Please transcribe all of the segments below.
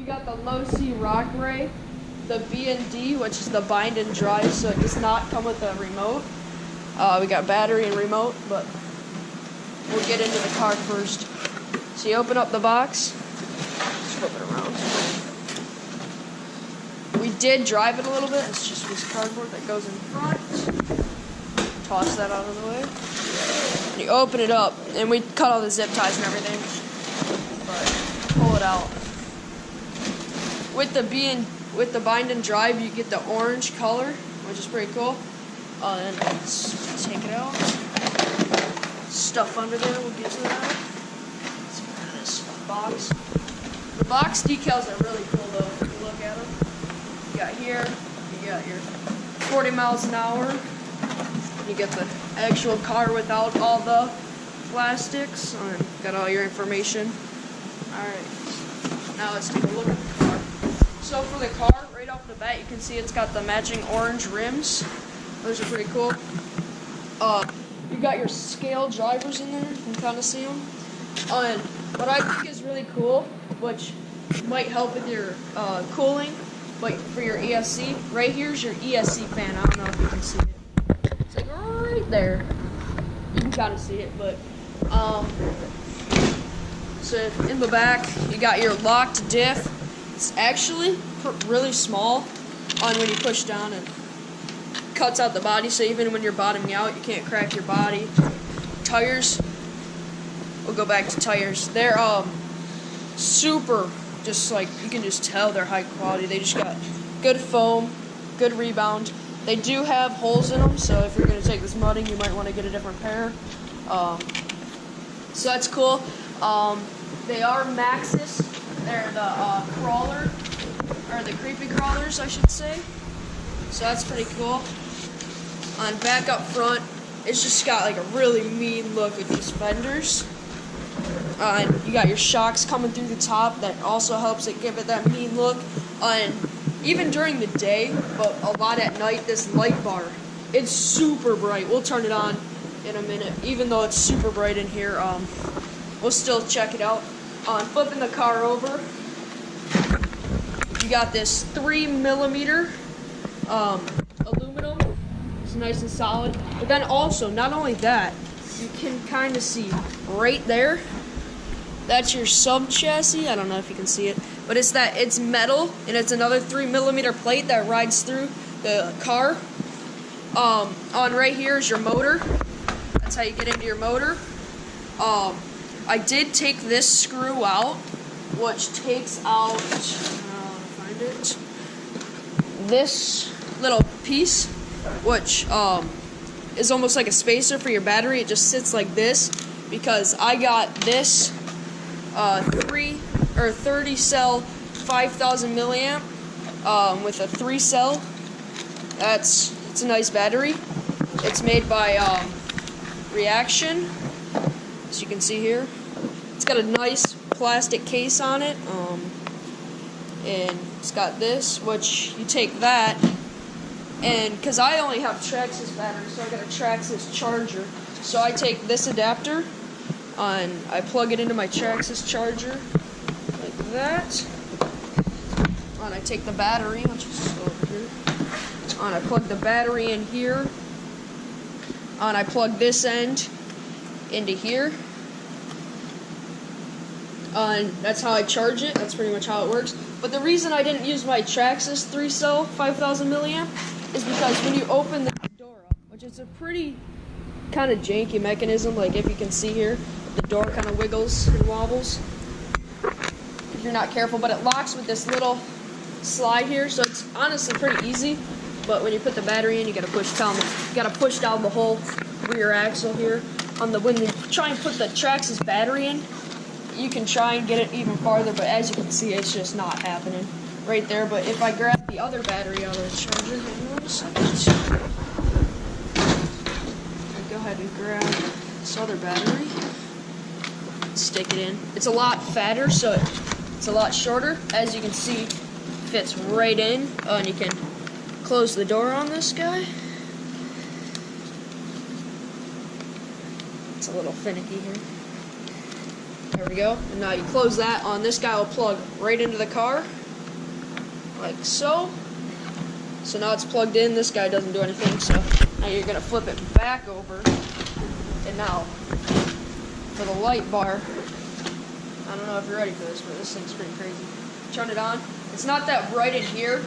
We got the losi rock ray, the B&D, which is the bind and drive, so it does not come with a remote. We got battery and remote, but we'll get into the car first. So you open up the box, just flip it around. We did drive it a little bit. It's just this cardboard that goes in front. Toss that out of the way. And you open it up, and we cut all the zip ties and everything. But pull it out. With the bind and drive, you get the orange color, which is pretty cool. And let's take it out. Stuff under there. We'll get to that. Let's get rid of this box. The box decals are really cool, though. If you look at them. You got here, you got your 40 miles an hour. You get the actual car without all the plastics. And got all your information. Alright, now let's take a look at the car. So for the car, right off the bat, you can see it's got the matching orange rims. Those are pretty cool. You got your scale drivers in there. You can kind of see them. And what I think is really cool, which might help with your cooling, but for your ESC, right here's your ESC fan. I don't know if you can see it. It's like right there. You can kind of see it, but so in the back, you got your locked diff. It's actually really small on when you push down and cuts out the body, so even when you're bottoming out, you can't crack your body. Tires, we'll go back to tires. They're super, just like, you can just tell they're high quality. They just got good foam, good rebound. They do have holes in them, so if you're going to take this mudding, you might want to get a different pair. So that's cool. They are Maxxis. They're the crawler, or the creepy crawlers, I should say. So that's pretty cool. On back up front, it's just got like a really mean look with these fenders. And you got your shocks coming through the top. That also helps it give it that mean look. And even during the day, but a lot at night, this light bar, it's super bright. We'll turn it on in a minute. Even though it's super bright in here, we'll still check it out. On flipping the car over, you got this 3mm aluminum. It's nice and solid. But then also, not only that, you can kind of see right there. That's your sub chassis. I don't know if you can see it, but it's metal, and it's another 3mm plate that rides through the car. On right here is your motor. That's how you get into your motor. I did take this screw out, which takes out, find it, this little piece, which is almost like a spacer for your battery. It just sits like this because I got this 30 cell 5,000 milliamp with a 3 cell. It's a nice battery. It's made by Reaction. As you can see here, it's got a nice plastic case on it, and it's got this, which you take that, and because I only have Traxxas battery, so I got a Traxxas charger, so I take this adapter, and I plug it into my Traxxas charger, like that, and I take the battery, which is over here, and I plug the battery in here, and I plug this end into here, and that's how I charge it. That's pretty much how it works. But the reason I didn't use my Traxxas 3-cell 5,000 milliamp is because when you open the door up, which is a pretty kind of janky mechanism, like if you can see here, the door kind of wiggles and wobbles if you're not careful, but it locks with this little slide here, so it's honestly pretty easy. But when you put the battery in, you gotta push down the whole rear axle here. When you try and put the Traxxas battery in, you can try and get it even farther, but as you can see, it's just not happening right there. But if I grab the other battery out of the charger, hang on a second. Go ahead and grab this other battery, stick it in. It's a lot fatter, so it's a lot shorter. As you can see, fits right in, and you can close the door on this guy. It's a little finicky here. There we go. And now you close that on. This guy will plug right into the car, like so. So now it's plugged in. This guy doesn't do anything. So now you're gonna flip it back over. And now for the light bar, I don't know if you're ready for this, but this thing's pretty crazy. Turn it on. It's not that bright in here,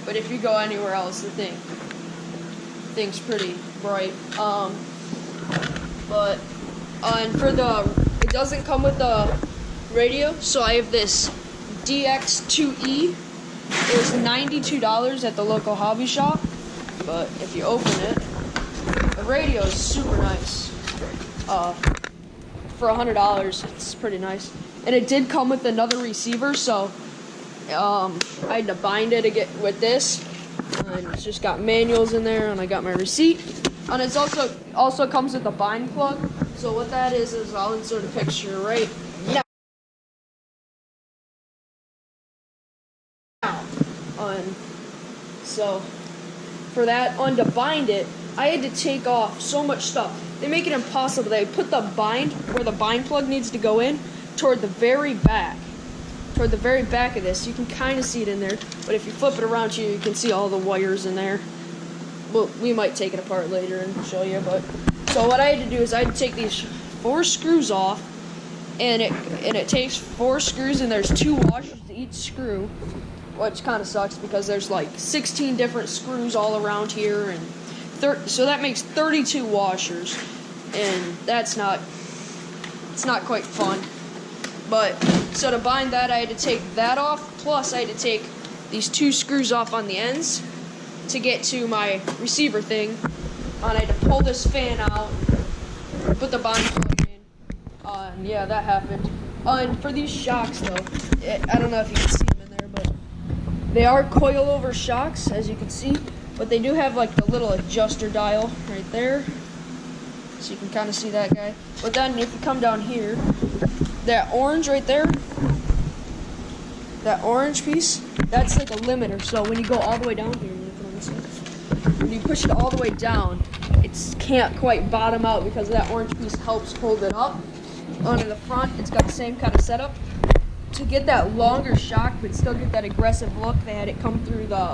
but if you go anywhere else, the thing's pretty bright. And for it doesn't come with the radio, so I have this DX2E. It was $92 at the local hobby shop, but if you open it, the radio is super nice. For $100, it's pretty nice. And it did come with another receiver, so I had to bind it with this. And it's just got manuals in there, and I got my receipt. And it's also comes with a bind plug. So what that is I'll insert a picture right now. So for that, to bind it, I had to take off so much stuff. They make it impossible. They put the bind where the bind plug needs to go in toward the very back. Toward the very back of this. You can kind of see it in there, but if you flip it around to you can see all the wires in there. Well, we might take it apart later and show you, but so what I had to do is I had to take these 4 screws off, and it takes 4 screws, and there's 2 washers to each screw, which kind of sucks because there's like 16 different screws all around here, and so that makes 32 washers, and it's not quite fun. But so to bind that, I had to take that off, plus I had to take these 2 screws off on the ends to get to my receiver thing. And I had to pull this fan out, put the bind plug in, and yeah, that happened. And for these shocks though, I don't know if you can see them in there, but they are coilover shocks, as you can see, but they do have like the little adjuster dial right there, so you can kind of see that guy. But then if you come down here, that orange right there, that orange piece, that's like a limiter. So when you go all the way down here, when you push it all the way down, it can't quite bottom out because that orange piece helps hold it up. Onto the front, it's got the same kind of setup. To get that longer shock but still get that aggressive look, they had it come through the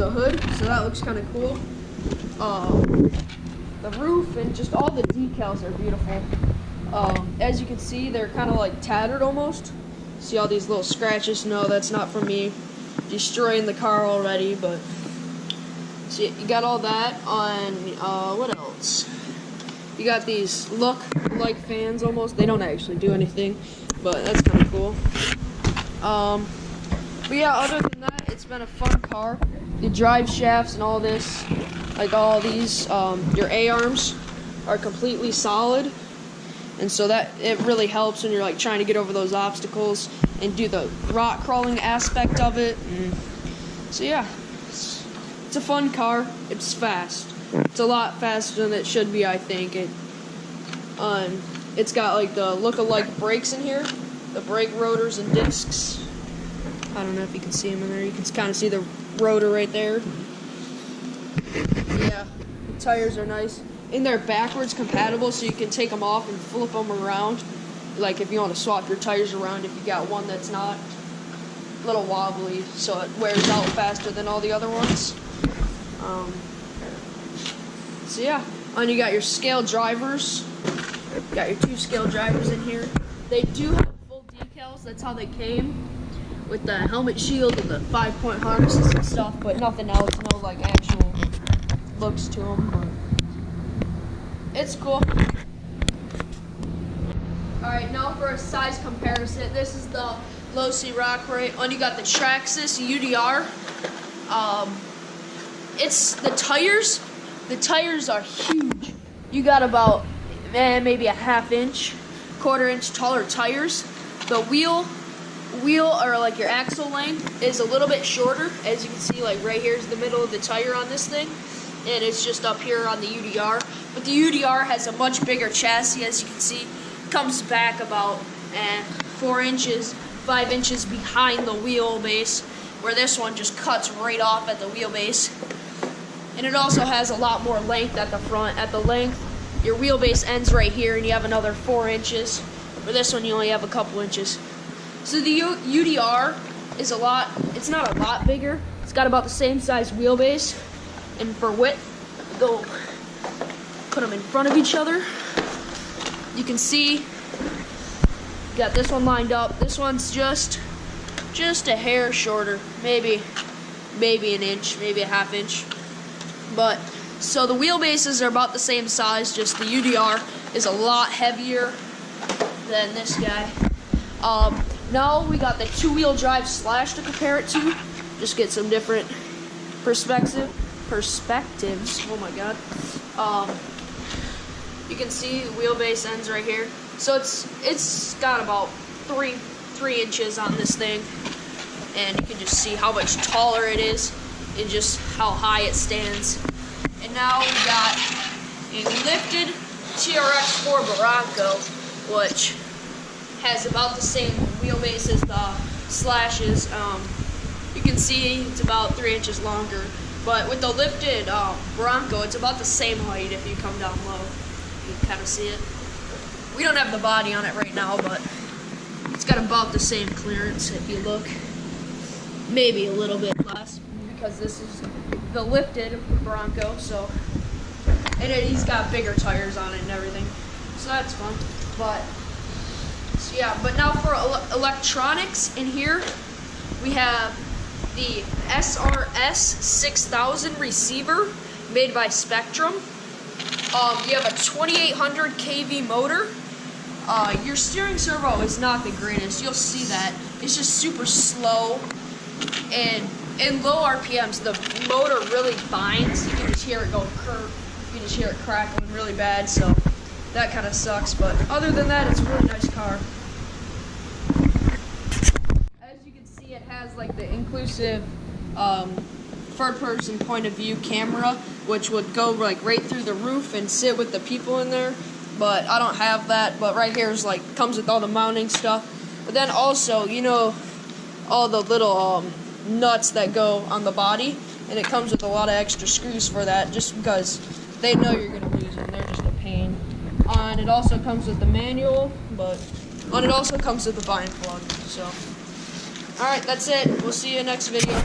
hood, so that looks kind of cool. The roof and just all the decals are beautiful. As you can see, they're kind of like tattered almost. See all these little scratches? No, that's not from me destroying the car already, but see, you got all that on. What else? You got these look-like fans almost. They don't actually do anything, but that's kind of cool. But yeah, other than that, it's been a fun car. The drive shafts and all this, like all these, your A-arms are completely solid, and so that it really helps when you're like trying to get over those obstacles and do the rock crawling aspect of it. And so yeah, it's a fun car. It's fast. It's a lot faster than it should be, I think. It's got like the look-alike brakes in here, the brake rotors and discs. I don't know if you can see them in there. You can kind of see the rotor right there. Yeah, the tires are nice. And they're backwards compatible, so you can take them off and flip them around. Like if you want to swap your tires around, if you got one that's not a little wobbly, so it wears out faster than all the other ones. So yeah, and you got your scale drivers. You got your 2 scale drivers in here. They do have full decals. That's how they came, with the helmet shield and the 5-point harnesses and stuff, but nothing else. No like actual looks to them. But it's cool. All right, now for a size comparison. This is the losi rock right, and you got the Traxxas UDR. It's the tires. The tires are huge. You got about maybe a ½ inch, quarter-inch taller tires. The wheel or like your axle length is a little bit shorter. As you can see, like right here is the middle of the tire on this thing, and it's just up here on the UDR. But the UDR has a much bigger chassis, as you can see. It comes back about 4 inches, 5 inches behind the wheelbase, where this one just cuts right off at the wheelbase. And it also has a lot more length at the front. At the length, your wheelbase ends right here, and you have another 4 inches. For this one, you only have a couple inches. So the UDR is it's not a lot bigger. It's got about the same size wheelbase. And for width, go put them in front of each other. You can see, got this one lined up. This one's just a hair shorter, maybe an inch, maybe a half inch. But so the wheelbases are about the same size, just the UDR is a lot heavier than this guy. Now we got the 2-wheel drive slash to compare it to. Just get some different perspectives. Oh my god. You can see the wheelbase ends right here. So it's got about 3 inches on this thing, and you can just see how much taller it is and just how high it stands. And now we got a lifted TRX4 Bronco, which has about the same wheelbase as the slashes. You can see it's about 3 inches longer, but with the lifted Bronco, it's about the same height if you come down low. You can kind of see it. We don't have the body on it right now, but it's got about the same clearance if you look. Maybe a little bit less, because this is the lifted Bronco, so, and he's got bigger tires on it and everything, so that's fun. But so yeah, but now for electronics in here, we have the SRS 6000 receiver made by Spectrum. You have a 2800 kV motor. Your steering servo is not the greatest. You'll see that. It's just super slow, and in low RPMs, the motor really binds. You can just hear it go curve. You can just hear it crackling really bad, so that kind of sucks. But other than that, it's a really nice car. As you can see, it has like the inclusive third-person point of view camera, which would go like right through the roof and sit with the people in there. But I don't have that. But right here is like comes with all the mounting stuff. But then also, you know, all the little nuts that go on the body, and it comes with a lot of extra screws for that, just because they know you're gonna lose them. They're just a pain. And it also comes with the manual, and it also comes with the bind plug. So, all right, that's it. We'll see you next video.